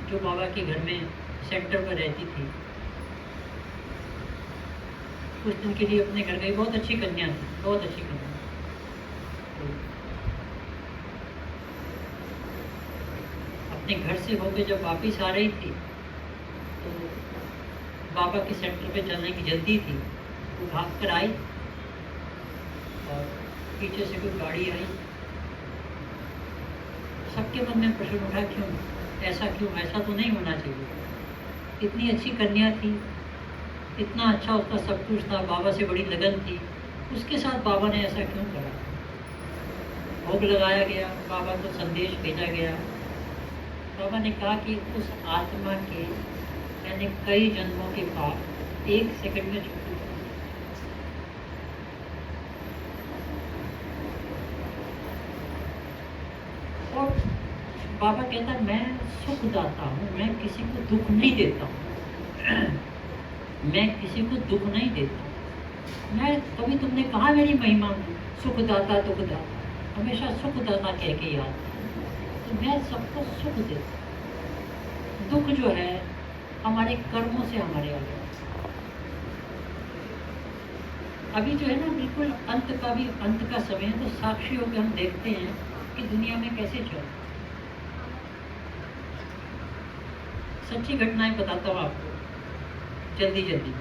जो बाबा के घर में सेंटर पर रहती थी, कुछ दिन के लिए अपने घर गई। बहुत अच्छी कन्या थी, बहुत अच्छी कन्या। तो अपने घर से होकर जब वापस आ रही थी तो बाबा के सेंटर पे जाने की जल्दी थी। वो भाग कर आई और पीछे से कोई गाड़ी आई। सबके मन में प्रश्न उठा, क्यों ऐसा, क्यों ऐसा तो नहीं होना चाहिए। इतनी अच्छी कन्या थी, इतना अच्छा उसका सब कुछ था, बाबा से बड़ी लगन थी, उसके साथ बाबा ने ऐसा क्यों करा। भोग लगाया गया, बाबा को संदेश भेजा गया। बाबा ने कहा कि उस आत्मा के मैंने कई जन्मों के पाप 1 सेकंड में छूट। और बाबा कहता, मैं सुख दाता हूँ, मैं किसी को दुख नहीं देता हूँ। मैं किसी को दुख नहीं देता। मैं कभी तुमने कहा मेरी महिमा में सुख दाता दुख दाता, हमेशा सुख दाता कह के याद। तो मैं सबको सुख देता। दुख जो है हमारे कर्मों से हमारे आ गया। अभी जो है ना, बिल्कुल अंत का समय है, तो साक्षी होकर हम देखते हैं कि दुनिया में कैसे चल। सच्ची घटनाएं बताता हूँ आपको जल्दी जल्दी।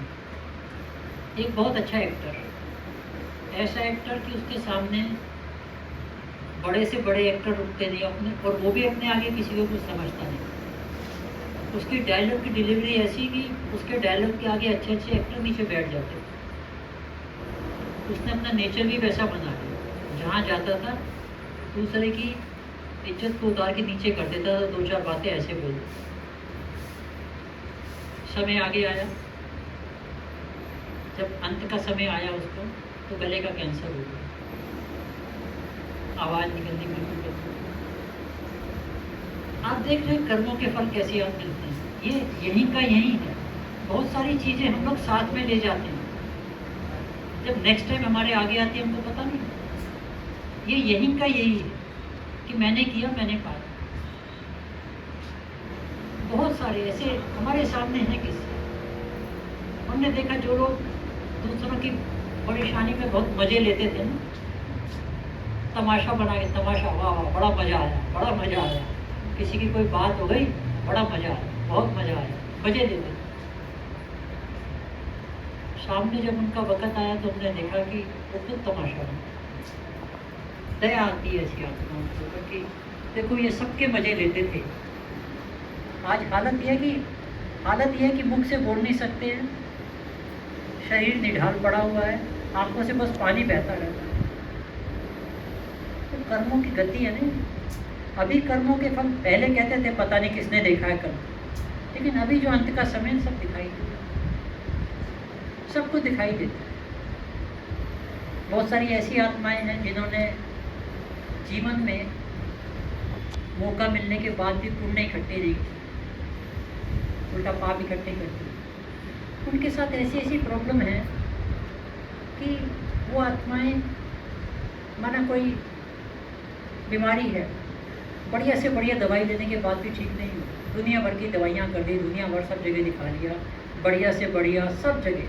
एक बहुत अच्छा एक्टर, ऐसा एक्टर कि उसके सामने बड़े से बड़े एक्टर रुकते नहीं अपने, और वो भी अपने आगे किसी को कुछ समझता नहीं। उसकी डायलॉग की डिलीवरी ऐसी कि उसके डायलॉग के आगे अच्छे अच्छे एक्टर नीचे बैठ जाते। उसने अपना नेचर भी वैसा बना लिया, जहाँ जाता था दूसरे की इज्जत को उतार के नीचे कर देता था, 2-4 बातें ऐसे बोल देता। समय आगे आया, जब अंत का समय आया उसको, तो गले का कैंसर हो गया, आवाज़ निकलनी बिल्कुल बंद। आप देख रहे हैं कर्मों के फल कैसे आप मिलते हैं। ये यहीं का यही है। बहुत सारी चीज़ें हम लोग साथ में ले जाते हैं, जब नेक्स्ट टाइम हमारे आगे आती है हमको पता नहीं। ये यहीं का यही है कि मैंने किया, मैंने पाया। बहुत सारे ऐसे हमारे सामने हैं किस्से। हमने देखा जो लोग दूसरों की परेशानी में बहुत मज़े लेते थे ना, तमाशा बना के, तमाशा, वाह वाह बड़ा मज़ा आया, बड़ा मज़ा आया। किसी की कोई बात हो गई, बड़ा मज़ा आया, बहुत मज़ा आया, मज़े लेते थे। सामने जब उनका वक़्त आया तो हमने देखा कि वो खुद तमाशा है। दया आती है ऐसी आत्माओं को, क्योंकि देखो ये सबके मज़े लेते थे। आज हालत यह है कि मुख से बोल नहीं सकते हैं, शरीर निढाल पड़ा हुआ है, आंखों से बस पानी बहता रहता है। तो कर्मों की गति है नहीं। अभी कर्मों के फल पहले कहते थे पता नहीं किसने देखा है कर्म, लेकिन अभी जो अंत का समय सब दिखाई देता, सबको दिखाई देता है। बहुत सारी ऐसी आत्माएं हैं जिन्होंने जीवन में मौका मिलने के बाद भी पुण्य इकट्ठे नहीं किए, उल्टा पाप इकट्ठे करते। उनके साथ ऐसी ऐसी प्रॉब्लम है कि वो आत्माएं, माना कोई बीमारी है, बढ़िया से बढ़िया दवाई लेने के बाद भी ठीक नहीं हुई, दुनिया भर की दवाइयाँ कर दी, दुनिया भर सब जगह दिखा लिया, बढ़िया से बढ़िया सब जगह।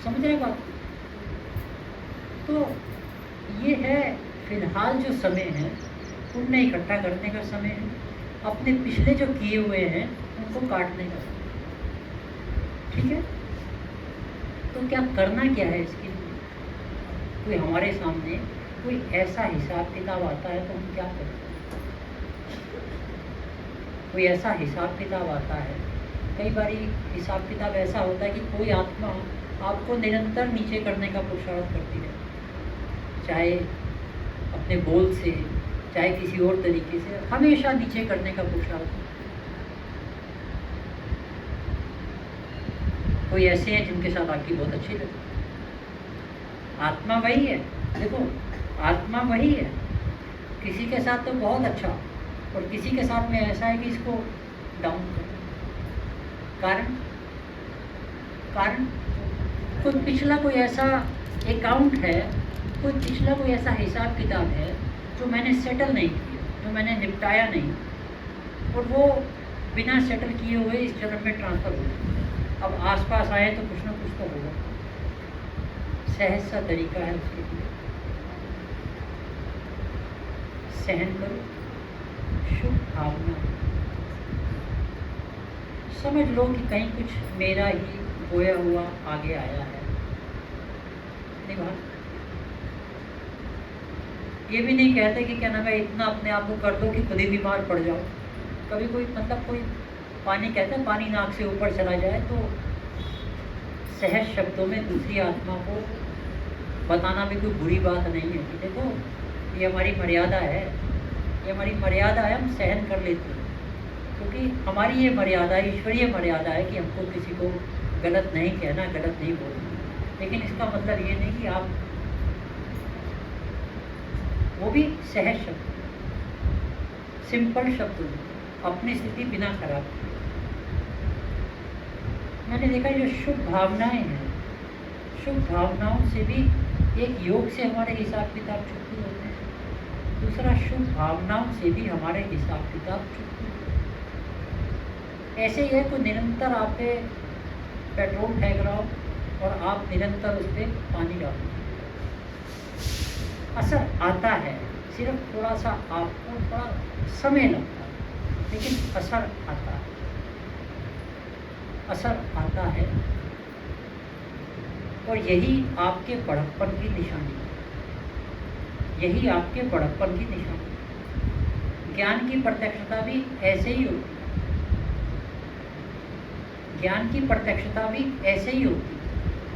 समझ रहे बात? तो ये है फिलहाल जो समय है, पुण्य इकट्ठा करने का समय है, अपने पिछले जो किए हुए हैं उनको काटने का समय। ठीक है? तो क्या करना क्या है इसके लिए? कोई हमारे सामने कोई ऐसा हिसाब किताब आता है तो हम क्या करें? कोई ऐसा हिसाब किताब आता है, कई बार हिसाब किताब ऐसा होता है कि कोई आत्मा आपको निरंतर नीचे करने का पुरुषार्थ करती है, चाहे अपने बोल से, चाहे किसी और तरीके से, हमेशा नीचे करने का पुरुषार्थ। कोई ऐसे हैं जिनके साथ आपकी बहुत अच्छी लगती, आत्मा वही है। देखो आत्मा वही है, किसी के साथ तो बहुत अच्छा, और किसी के साथ में ऐसा है कि इसको डाउन कर। कारण कोई पिछला कोई ऐसा अकाउंट है, कोई पिछला कोई ऐसा हिसाब किताब है जो मैंने सेटल नहीं किया, जो मैंने निपटाया नहीं, और वो बिना सेटल किए हुए इस जन्म में ट्रांसफ़र हो। अब आसपास आए तो कुछ ना कुछ तो होगा। सहज सा तरीका है उसके लिए, सहन करो, शुभ भावना, समझ लो कि कहीं कुछ मेरा ही बोया हुआ आगे आया है। निभा, ये भी नहीं कहते कि क्या नाम है इतना अपने आप को कर दो कि खुद ही बीमार पड़ जाओ। कभी कोई मतलब कोई पानी कहता है पानी नाक से ऊपर चला जाए तो सहज शब्दों में दूसरी आत्मा को बताना भी कोई बुरी बात नहीं है कि देखो ये हमारी मर्यादा है, ये हमारी मर्यादा है, हम सहन कर लेते हैं, क्योंकि हमारी ये मर्यादा ईश्वरीय मर्यादा है कि हमको किसी को गलत नहीं कहना, गलत नहीं बोलना। लेकिन इसका मतलब ये नहीं कि आप, वो भी सहज शब्द, सिंपल शब्द, अपनी स्थिति बिना खराब किए। मैंने देखा जो शुभ भावनाएं हैं, शुभ भावनाओं से भी एक योग से हमारे हिसाब किताब छुट्टी होते हैं, दूसरा शुभ भावनाओं से भी हमारे हिसाब किताब छुट्टी होते हैं। ऐसे ही है कोई निरंतर आप पे पेट्रोल फेंक रहा हो और आप निरंतर उस पर पानी डालो, असर आता है, सिर्फ थोड़ा सा आपको थोड़ा समय लगता है, लेकिन असर आता है, असर आता है। और यही आपके बड़प्पन की निशानी है, यही आपके बड़प्पन की निशानी है। ज्ञान की प्रत्यक्षता भी ऐसे ही होती है, ज्ञान की प्रत्यक्षता भी ऐसे ही होती है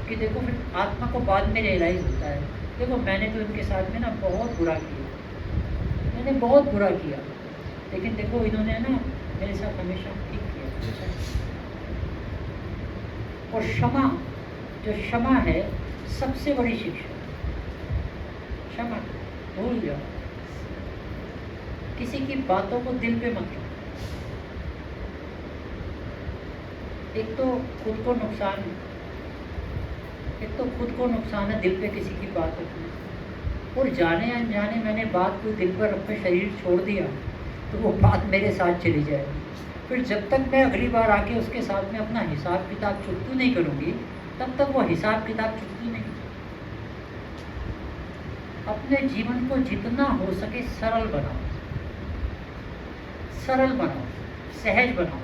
कि देखो फिर आत्मा को बाद में रियलाइज होता है, देखो मैंने तो इनके साथ में ना बहुत बुरा किया, मैंने बहुत बुरा किया, लेकिन देखो इन्होंने ना मेरे साथ हमेशा ठीक किया। और क्षमा, जो क्षमा है सबसे बड़ी शिक्षा, क्षमा भूल जाओ, किसी की बातों को दिल पे मत रखो। एक तो खुद को नुकसान है, एक तो खुद को नुकसान है दिल पे किसी की बात रखने, और जाने अनजाने मैंने बात को दिल पर रख के शरीर छोड़ दिया तो वो बात मेरे साथ चली जाएगी। फिर जब तक मैं अगली बार आके उसके साथ में अपना हिसाब किताब चुकती नहीं करूँगी, तब तक वो हिसाब किताब चुकती नहीं। अपने जीवन को जितना हो सके सरल बनाओ, सरल बनाओ, सहज बनाओ,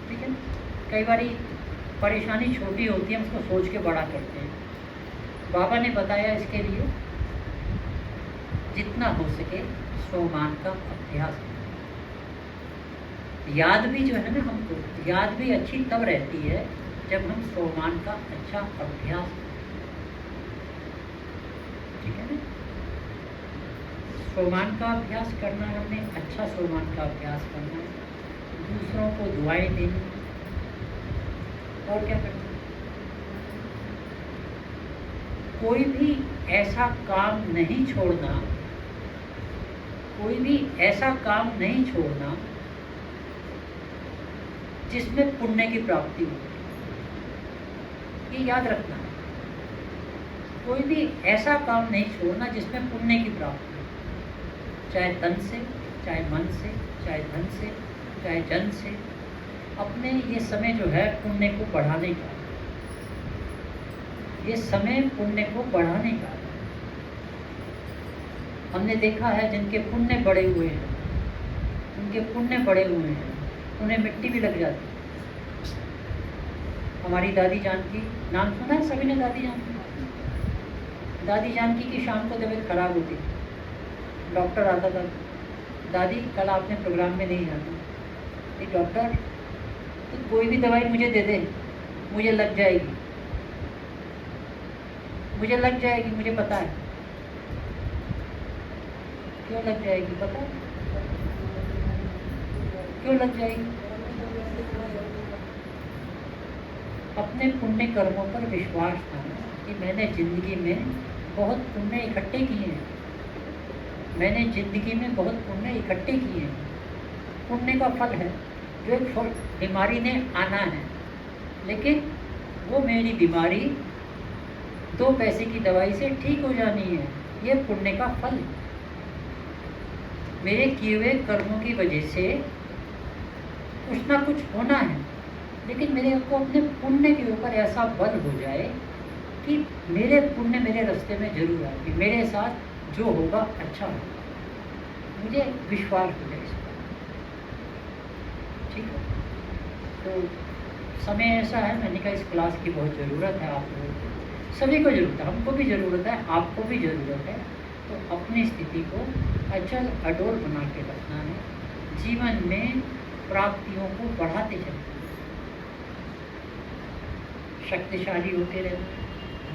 ठीक है। कई बारी परेशानी छोटी होती है, हम उसको सोच के बड़ा करते हैं। बाबा ने बताया इसके लिए जितना हो सके स्वमान का अभ्यास। याद भी जो है ना, हमको याद भी अच्छी तब रहती है जब हम स्वमान का अच्छा अभ्यास, ठीक है ना। स्वमान का अभ्यास करना है, हमने अच्छा स्वमान का अभ्यास करना है, दूसरों को दुआएं देनी, और क्या करना। कोई भी ऐसा काम नहीं छोड़ना, कोई भी ऐसा काम नहीं छोड़ना जिसमें पुण्य की प्राप्ति हो, ये याद रखना। कोई भी ऐसा काम नहीं छोड़ना जिसमें पुण्य की प्राप्ति हो, चाहे तन से, चाहे मन से, चाहे धन से, चाहे जन से। अपने ये समय जो है पुण्य को बढ़ाने का, ये समय पुण्य को बढ़ाने का। हमने देखा है जिनके पुण्य बढ़े हुए हैं, उनके पुण्य बढ़े हुए हैं, उन्हें मिट्टी भी लग जाती। हमारी दादी जानकी, नाम सुना है सभी ने दादी जानकी? दादी जानकी की शाम को तबीयत खराब होती, डॉक्टर आता था, दादी कल आपने प्रोग्राम में नहीं जाना। ये डॉक्टर तो कोई भी दवाई मुझे दे दे, मुझे लग जाएगी, मुझे लग जाएगी, मुझे पता है। क्यों लग जाएगी पता है? क्यों लग जाएगी? अपने पुण्य कर्मों पर विश्वास था कि मैंने जिंदगी में बहुत पुण्य इकट्ठे किए हैं, मैंने जिंदगी में बहुत पुण्य इकट्ठे किए हैं। पुण्य का फल है जो एक बीमारी ने आना है, लेकिन वो मेरी बीमारी 2 पैसे की दवाई से ठीक हो जानी है, ये पुण्य का फल है। मेरे किए हुए कर्मों की वजह से कुछ ना कुछ होना है, लेकिन मेरे को अपने पुण्य के ऊपर ऐसा बल हो जाए कि मेरे पुण्य मेरे रास्ते में जरूर आए, कि मेरे साथ जो होगा अच्छा होगा, मुझे विश्वास हो जाए इस पर। ठीक है, तो समय ऐसा है, मैंने कहा इस क्लास की बहुत ज़रूरत है, आप लोगों को सभी को ज़रूरत है, हमको भी ज़रूरत है, आपको भी ज़रूरत है। तो अपनी स्थिति को अचल अडोल बना के रखना है, जीवन में प्राप्तियों को बढ़ाते चलना, शक्तिशाली होते रहना,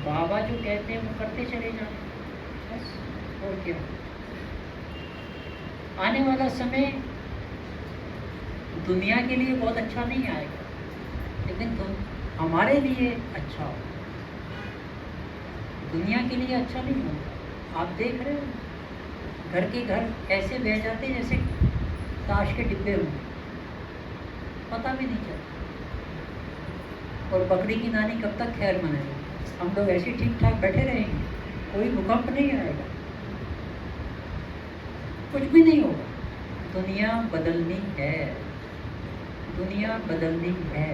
बाबा जो कहते हैं वो करते चले जाना, बस और क्या। आने वाला समय दुनिया के लिए बहुत अच्छा नहीं आएगा, लेकिन हमारे लिए अच्छा हो। दुनिया के लिए अच्छा नहीं होगा। आप देख रहे हो घर के घर ऐसे बह जाते हैं जैसे ताश के डिब्बे होंगे, पता भी नहीं चलता। और बकरी की नानी कब तक खैर मनाएगी, हम लोग ऐसे ठीक ठाक बैठे रहेंगे, कोई भूकंप नहीं आएगा, कुछ भी नहीं होगा। दुनिया बदलनी है, दुनिया बदलनी है,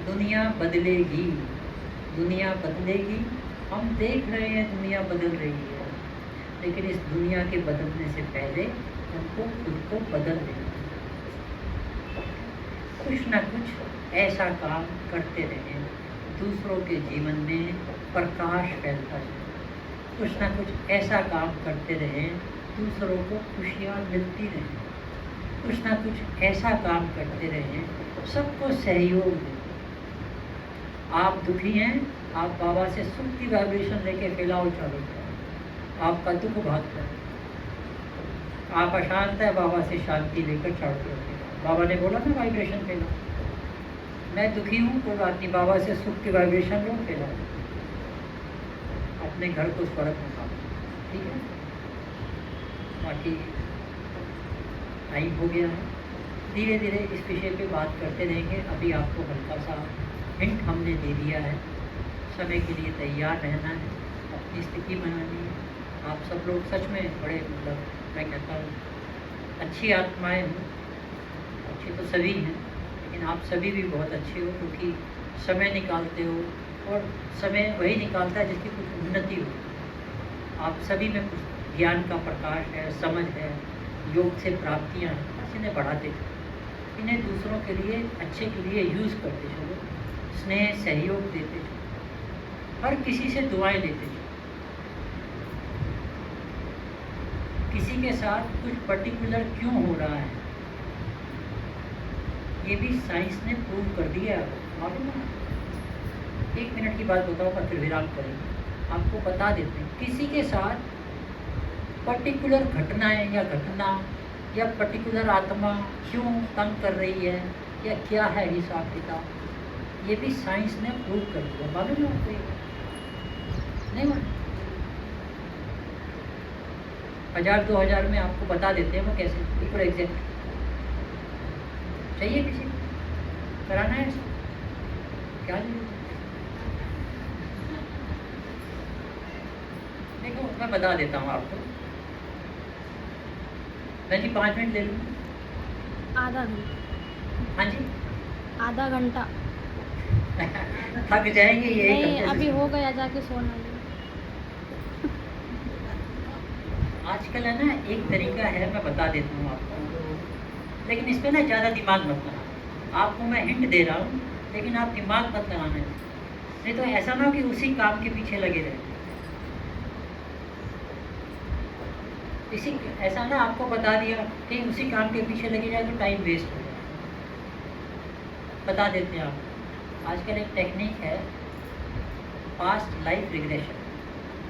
दुनिया बदलेगी, दुनिया बदलेगी। हम देख रहे हैं दुनिया बदल रही है, लेकिन इस दुनिया के बदलने से पहले हमको खुद को बदल देना, कुछ ना कुछ ऐसा काम करते रहें दूसरों के जीवन में प्रकाश फैलता जाए, कुछ ना कुछ ऐसा काम करते रहें दूसरों को खुशियाँ मिलती रहें, कुछ ना कुछ ऐसा काम करते रहें सबको सहयोग दें। आप दुखी हैं, आप बाबा से सुख की वाइब्रेशन लेके फैलाओ चालू करें, आपका दुख भाग करें। आप अशांत है, बाबा से शांति लेकर चालू करें। बाबा ने बोला ना वाइब्रेशन फैलाओ, मैं दुखी हूँ कोई बात नहीं, बाबा से सुख की वाइब्रेशन लो, फैलाओ, अपने घर को स्वर्ग में पाओ। ठीक है, बाकी टाइम हो गया है, धीरे धीरे इस विषय पे बात करते रहेंगे। अभी आपको हल्का सा हिंट हमने दे दिया है, समय के लिए तैयार रहना है, अपनी स्थिति बनानी है। आप सब लोग सच में बड़े, मतलब मैं कहता हूँ अच्छी आत्माएं हो, अच्छे तो सभी हैं, लेकिन आप सभी भी बहुत अच्छे हो, क्योंकि समय निकालते हो, और समय वही निकालता है जिसकी कुछ उन्नति हो। आप सभी में कुछ ज्ञान का प्रकाश है, समझ है, योग से प्राप्तियाँ हैं, बस इन्हें बढ़ाते चलो, इन्हें दूसरों के लिए अच्छे के लिए यूज़ करते चलो, स्नेह सहयोग देते चलो, हर किसी से दुआएं लेते चलो। किसी के साथ कुछ पर्टिकुलर क्यों हो रहा है, ये भी साइंस ने प्रूव कर दिया है, मालूम है। 1 मिनट की बात बताऊंगा, फिर विराम करेंगे। आपको बता देते हैं, किसी के साथ पर्टिकुलर घटनाएं या घटना या पर्टिकुलर आत्मा क्यों तंग कर रही है, या क्या है हिसाब किताब, ये भी साइंस ने प्रूव कर दिया। मालूम है आपको? नहीं मालूम? 1000-2000 में आपको बता देते हैं वो कैसे, बिल्कुल एग्जैक्ट। चाहिए किसी को कराना है क्या? देखो मैं बता देता हूँ आपको, मैं जी 5 मिनट ले लूँ? आधा घंटा। हाँ जी, आधा घंटा। थक जाएंगे यही नहीं, करते अभी से। हो गया, जाके सोना है। आजकल है ना एक तरीका है, मैं बता देता हूँ आपको, लेकिन इस पर ना ज़्यादा दिमाग मत लगाना। आपको मैं हिंट दे रहा हूँ, लेकिन आप दिमाग मत लगाना, नहीं तो ऐसा ना हो कि उसी काम के पीछे लगे रहे। इसी ऐसा ना आपको बता दिया कि उसी काम के पीछे लगे जाए तो टाइम वेस्ट हो जाए। बता देते हैं आपको, आजकल एक टेक्निक है पास्ट लाइफ रिग्रेशन,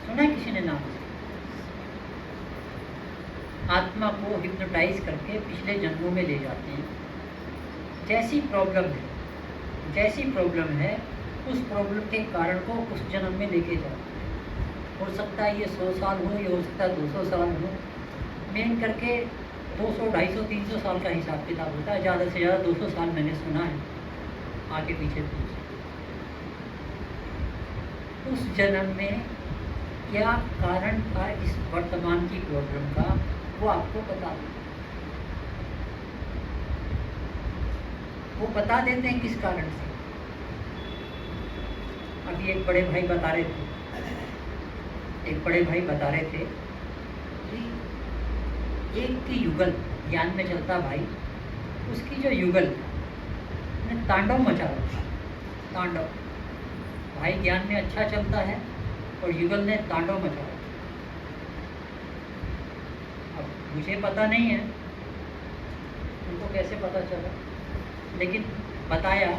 सुना है किसी ने नाम से? आत्मा को हिप्नोटाइज करके पिछले जन्मों में ले जाते हैं। जैसी प्रॉब्लम है उस प्रॉब्लम के कारण को उस जन्म में लेके जाते हैं। हो सकता है ये 100 साल हो, या हो सकता है 200 साल हो, मेन करके 200, 250, 300 साल का हिसाब किताब होता है, ज़्यादा से ज़्यादा 200 साल मैंने सुना है, आगे पीछे पीछे। उस जन्म में क्या कारण था इस वर्तमान की प्रॉब्लम का, वो आपको बता दें, वो बता देते हैं किस कारण से। अभी एक बड़े भाई बता रहे थे कि एक की युगल ज्ञान में चलता भाई, उसकी जो युगल ने तांडव मचा रखा, तांडव। भाई ज्ञान में अच्छा चलता है और युगल ने तांडव मचा रखा। अब मुझे पता नहीं है उनको कैसे पता चला, लेकिन बताया